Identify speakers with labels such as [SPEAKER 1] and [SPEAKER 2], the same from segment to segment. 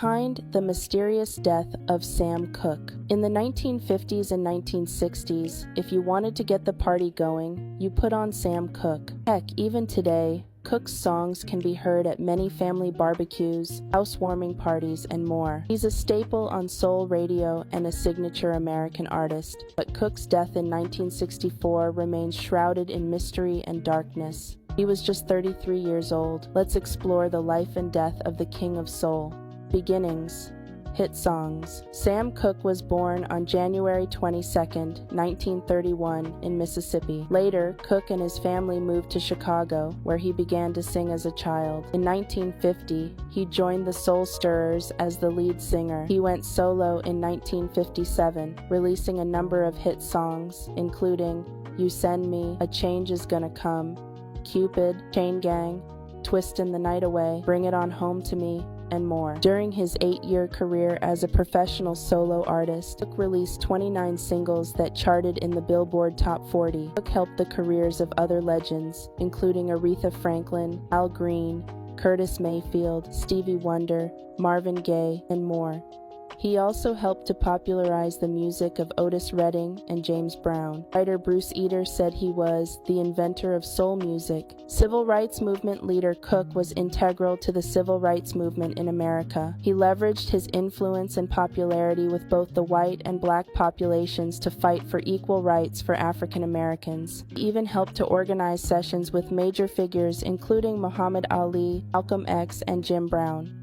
[SPEAKER 1] behind the mysterious death of Sam Cooke. In the 1950s and 1960s, if you wanted to get the party going, you put on Sam Cooke. Heck, even today, Cooke's songs can be heard at many family barbecues, housewarming parties, and more. He's a staple on soul radio and a signature American artist, but Cooke's death in 1964 remains shrouded in mystery and darkness. He was just 33 years old. Let's explore the life and death of the King of Soul. Beginnings. Hit songs. Sam Cooke was born on January 22, 1931, in Mississippi. Later, Cooke and his family moved to Chicago, where he began to sing as a child. In 1950, he joined the Soul Stirrers as the lead singer. He went solo in 1957, releasing a number of hit songs, including You Send Me, A Change Is Gonna Come, Cupid, Chain Gang, Twistin' the Night Away, Bring It On Home to Me, and more. During his 8-year career as a professional solo artist, Cooke released 29 singles that charted in the Billboard Top 40. Cooke helped the careers of other legends, including Aretha Franklin, Al Green, Curtis Mayfield, Stevie Wonder, Marvin Gaye, and more. He also helped to popularize the music of Otis Redding and James Brown. Writer Bruce Eder said he was the inventor of soul music. Civil rights movement leader Cooke was integral to the civil rights movement in America. He leveraged his influence and popularity with both the white and black populations to fight for equal rights for African Americans. He even helped to organize sessions with major figures including Muhammad Ali, Malcolm X, and Jim Brown.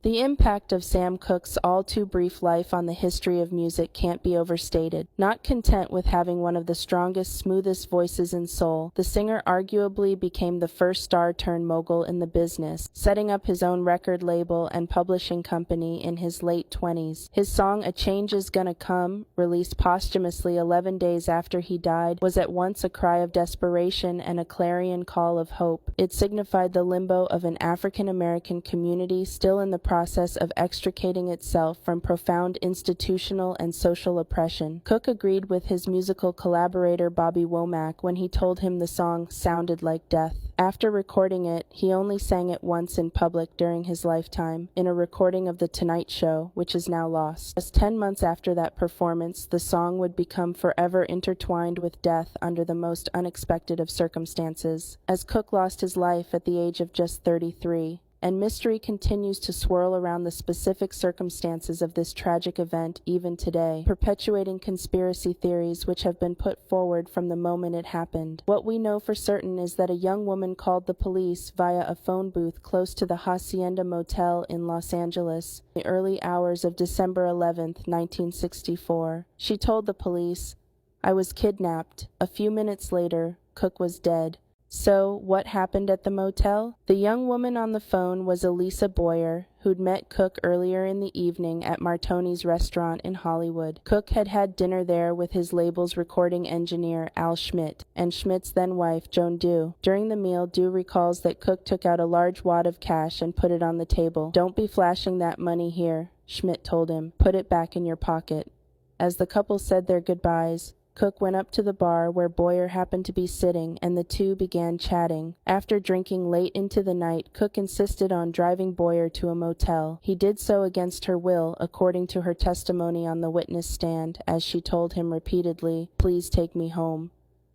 [SPEAKER 1] The impact of Sam Cooke's all-too-brief life on the history of music can't be overstated. Not content with having one of the strongest, smoothest voices in soul, the singer arguably became the first star-turned-mogul in the business, setting up his own record label and publishing company in his late 20s. His song A Change Is Gonna Come, released posthumously 11 days after he died, was at once a cry of desperation and a clarion call of hope. It signified the limbo of an African-American community still in the process of extricating itself from profound institutional and social oppression. Cooke agreed with his musical collaborator Bobby Womack when he told him the song sounded like death. After recording it, he only sang it once in public during his lifetime, in a recording of The Tonight Show, which is now lost. Just 10 months after that performance, the song would become forever intertwined with death under the most unexpected of circumstances, as Cooke lost his life at the age of just 33. And mystery continues to swirl around the specific circumstances of this tragic event even today, perpetuating conspiracy theories which have been put forward from the moment it happened. What we know for certain is that a young woman called the police via a phone booth close to the Hacienda Motel in Los Angeles in the early hours of December 11, 1964. She told the police, "I was kidnapped." A few minutes later, Cooke was dead. So, what happened at the motel? The young woman on the phone was Elisa Boyer, who'd met Cooke earlier in the evening at Martoni's restaurant in Hollywood. Cooke had had dinner there with his label's recording engineer, Al Schmidt, and Schmidt's then-wife, Joan Dew. During the meal, Dew recalls that Cooke took out a large wad of cash and put it on the table. "Don't be flashing that money here," Schmidt told him. "Put it back in your pocket." As the couple said their goodbyes, Cooke went up to the bar where Boyer happened to be sitting, and the two began chatting. After drinking late into the night, Cooke insisted on driving Boyer to a motel. He did so against her will, according to her testimony on the witness stand, as she told him repeatedly, "Please take me home."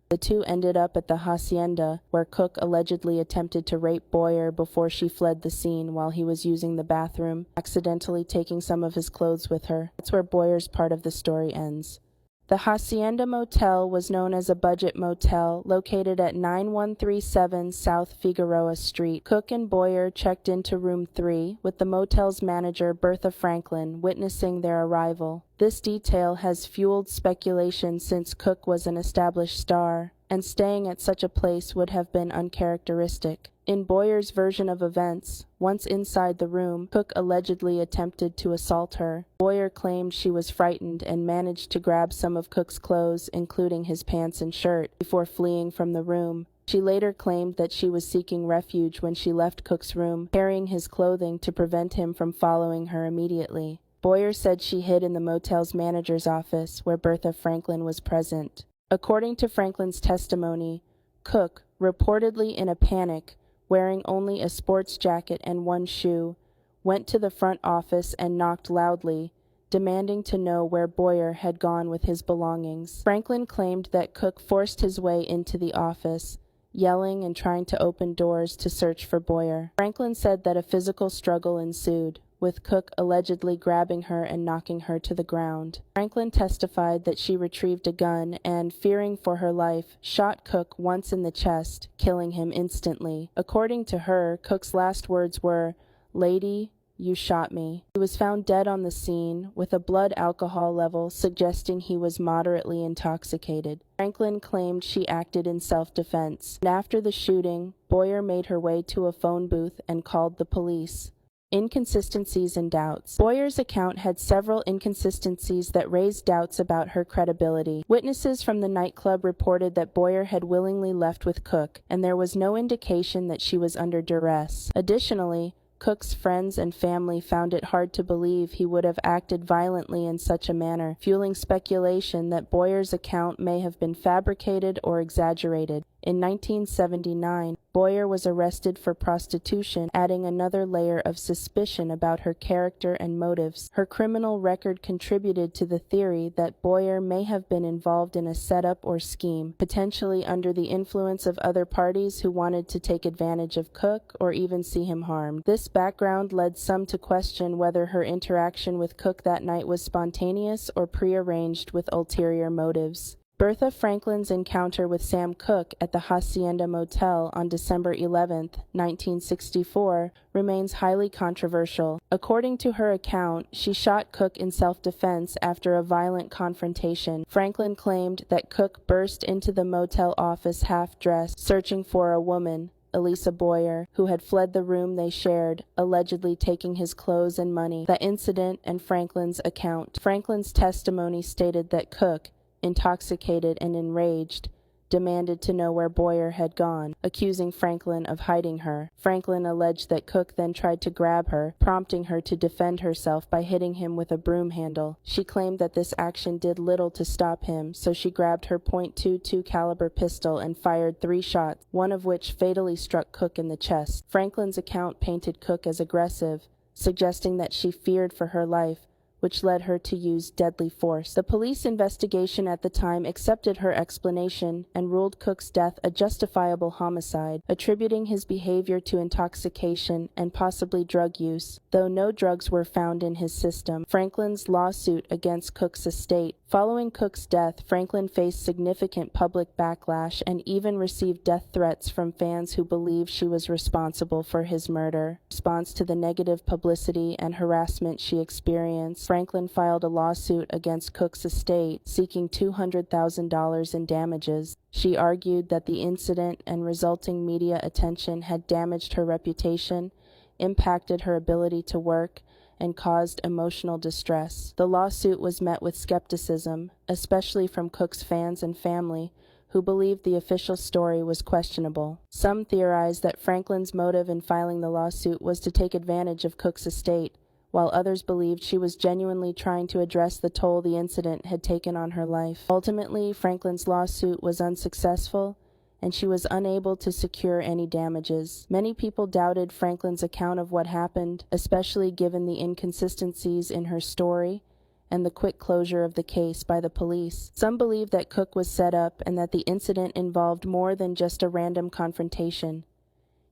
[SPEAKER 1] The two ended up at the Hacienda, where Cooke allegedly attempted to rape Boyer before she fled the scene while he was using the bathroom, accidentally taking some of his clothes with her. That's where Boyer's part of the story ends. The Hacienda Motel was known as a budget motel located at 9137 South Figueroa Street. Cooke and Boyer checked into room 3, with the motel's manager, Bertha Franklin, witnessing their arrival. This detail has fueled speculation since Cooke was an established star, and staying at such a place would have been uncharacteristic. In Boyer's version of events, once inside the room, Cooke allegedly attempted to assault her. Boyer claimed she was frightened and managed to grab some of Cooke's clothes, including his pants and shirt, before fleeing from the room. She later claimed that she was seeking refuge when she left Cooke's room, carrying his clothing to prevent him from following her immediately. Boyer said she hid in the motel's manager's office, where Bertha Franklin was present. According to Franklin's testimony, Cooke, reportedly in a panic, wearing only a sports jacket and one shoe, went to the front office and knocked loudly, demanding to know where Boyer had gone with his belongings. Franklin claimed that Cooke forced his way into the office, yelling and trying to open doors to search for Boyer. Franklin said that a physical struggle ensued, with Cooke allegedly grabbing her and knocking her to the ground. Franklin testified that she retrieved a gun and, fearing for her life, shot Cooke once in the chest, killing him instantly. According to her, Cooke's last words were, "Lady, you shot me." He was found dead on the scene, with a blood alcohol level suggesting he was moderately intoxicated. Franklin claimed she acted in self-defense, and after the shooting, Boyer made her way to a phone booth and called the police. Inconsistencies and doubts. Boyer's account had several inconsistencies that raised doubts about her credibility. Witnesses from the nightclub reported that Boyer had willingly left with Cooke, and there was no indication that she was under duress. Additionally, Cooke's friends and family found it hard to believe he would have acted violently in such a manner, fueling speculation that Boyer's account may have been fabricated or exaggerated. In 1979, Boyer was arrested for prostitution, adding another layer of suspicion about her character and motives. Her criminal record contributed to the theory that Boyer may have been involved in a setup or scheme, potentially under the influence of other parties who wanted to take advantage of Cooke or even see him harmed. This background led some to question whether her interaction with Cooke that night was spontaneous or prearranged with ulterior motives. Bertha Franklin's encounter with Sam Cooke at the Hacienda Motel on December 11, 1964, remains highly controversial. According to her account, she shot Cooke in self-defense after a violent confrontation. Franklin claimed that Cooke burst into the motel office half-dressed, searching for a woman, Elisa Boyer, who had fled the room they shared, allegedly taking his clothes and money. The incident and Franklin's account. Franklin's testimony stated that Cooke, intoxicated and enraged, demanded to know where Boyer had gone, accusing Franklin of hiding her. Franklin alleged that Cooke then tried to grab her, prompting her to defend herself by hitting him with a broom handle. She claimed that this action did little to stop him, so she grabbed her .22 caliber pistol and fired 3 shots, one of which fatally struck Cooke in the chest. Franklin's account painted Cooke as aggressive, suggesting that she feared for her life, which led her to use deadly force. The police investigation at the time accepted her explanation and ruled Cooke's death a justifiable homicide, attributing his behavior to intoxication and possibly drug use, though no drugs were found in his system. Franklin's lawsuit against Cooke's estate. Following Cooke's death, Franklin faced significant public backlash and even received death threats from fans who believed she was responsible for his murder. In response to the negative publicity and harassment she experienced, Franklin filed a lawsuit against Cooke's estate, seeking $200,000 in damages. She argued that the incident and resulting media attention had damaged her reputation, impacted her ability to work, and caused emotional distress. The lawsuit was met with skepticism, especially from Cooke's fans and family, who believed the official story was questionable. Some theorized that Franklin's motive in filing the lawsuit was to take advantage of Cooke's estate, while others believed she was genuinely trying to address the toll the incident had taken on her life. Ultimately, Franklin's lawsuit was unsuccessful, and she was unable to secure any damages. Many people doubted Franklin's account of what happened, especially given the inconsistencies in her story and the quick closure of the case by the police. Some believe that Cooke was set up and that the incident involved more than just a random confrontation.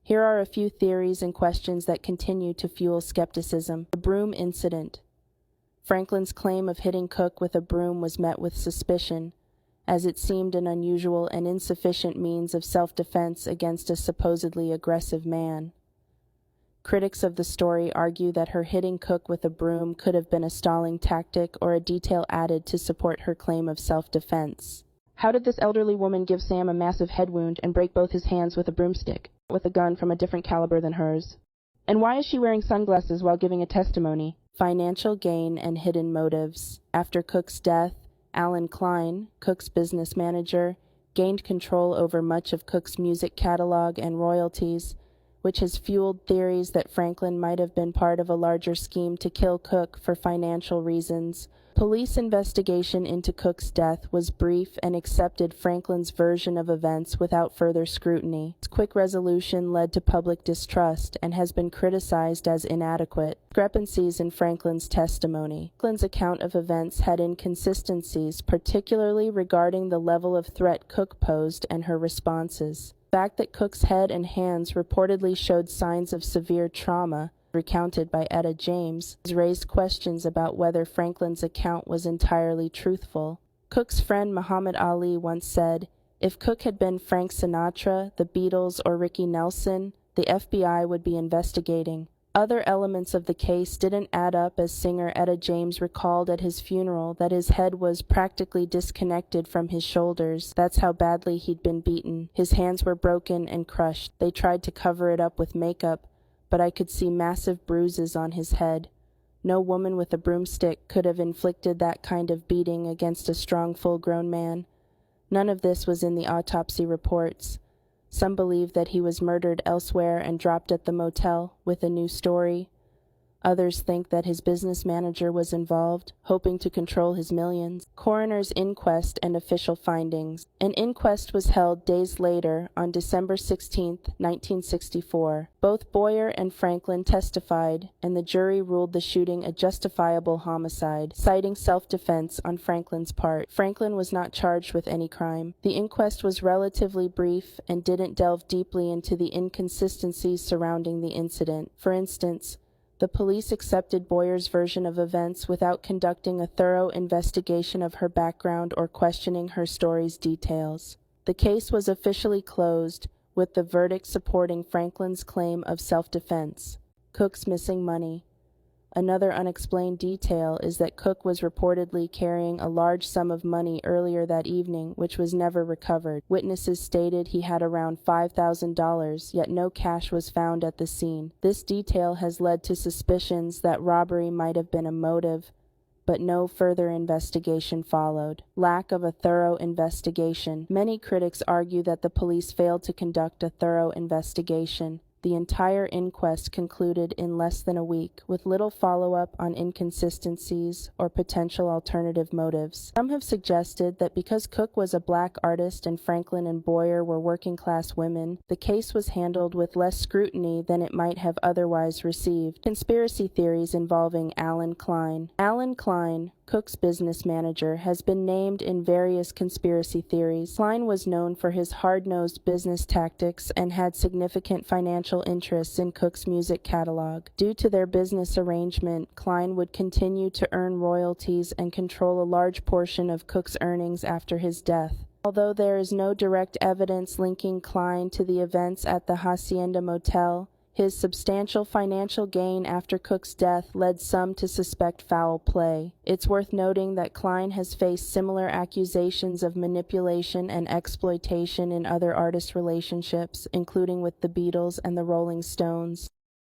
[SPEAKER 1] Here are a few theories and questions that continue to fuel skepticism. The broom incident. Franklin's claim of hitting Cooke with a broom was met with suspicion, as it seemed an unusual and insufficient means of self-defense against a supposedly aggressive man. Critics of the story argue that her hitting Cooke with a broom could have been a stalling tactic or a detail added to support her claim of self-defense. How did this elderly woman give Sam a massive head wound and break both his hands with a broomstick, with a gun from a different caliber than hers? And why is she wearing sunglasses while giving a testimony? Financial gain and hidden motives. After Cooke's death, Alan Klein, Cooke's business manager, gained control over much of Cooke's music catalog and royalties, which has fueled theories that Franklin might have been part of a larger scheme to kill Cooke for financial reasons. Police investigation into Cooke's death was brief and accepted Franklin's version of events without further scrutiny. Its quick resolution led to public distrust and has been criticized as inadequate. Discrepancies in Franklin's testimony. Franklin's account of events had inconsistencies, particularly regarding the level of threat Cooke posed and her responses. The fact that Cooke's head and hands reportedly showed signs of severe trauma, recounted by Etta James, has raised questions about whether Franklin's account was entirely truthful. Cooke's friend Muhammad Ali once said, "If Cooke had been Frank Sinatra, the Beatles, or Ricky Nelson, the FBI would be investigating." Other elements of the case didn't add up, as singer Etta James recalled at his funeral that his head was practically disconnected from his shoulders. That's how badly he'd been beaten. His hands were broken and crushed. They tried to cover it up with makeup, but I could see massive bruises on his head. No woman with a broomstick could have inflicted that kind of beating against a strong, full-grown man. None of this was in the autopsy reports. Some believe that he was murdered elsewhere and dropped at the motel with a new story. Others think that his business manager was involved, hoping to control his millions. Coroner's inquest and official findings. An inquest was held days later, on December 16, 1964. Both Boyer and Franklin testified, and the jury ruled the shooting a justifiable homicide, citing self-defense on Franklin's part. Franklin was not charged with any crime. The inquest was relatively brief and didn't delve deeply into the inconsistencies surrounding the incident. For instance, the police accepted Boyer's version of events without conducting a thorough investigation of her background or questioning her story's details. The case was officially closed, with the verdict supporting Franklin's claim of self-defense. Cooke's missing money. Another unexplained detail is that Cooke was reportedly carrying a large sum of money earlier that evening, which was never recovered. Witnesses stated he had around $5,000, yet no cash was found at the scene. This detail has led to suspicions that robbery might have been a motive, but no further investigation followed. Lack of a thorough investigation. Many critics argue that the police failed to conduct a thorough investigation. The entire inquest concluded in less than a week, with little follow-up on inconsistencies or potential alternative motives. Some have suggested that because Cooke was a black artist and Franklin and Boyer were working-class women, the case was handled with less scrutiny than it might have otherwise received. Conspiracy theories involving Alan Klein. Alan Klein, Cooke's business manager, has been named in various conspiracy theories. Klein was known for his hard-nosed business tactics and had significant financial interests in Cooke's music catalog. Due to their business arrangement, Klein would continue to earn royalties and control a large portion of Cooke's earnings after his death. Although there is no direct evidence linking Klein to the events at the Hacienda Motel, his substantial financial gain after Cooke's death led some to suspect foul play. It's worth noting that Klein has faced similar accusations of manipulation and exploitation in other artist relationships, including with the Beatles and the Rolling Stones.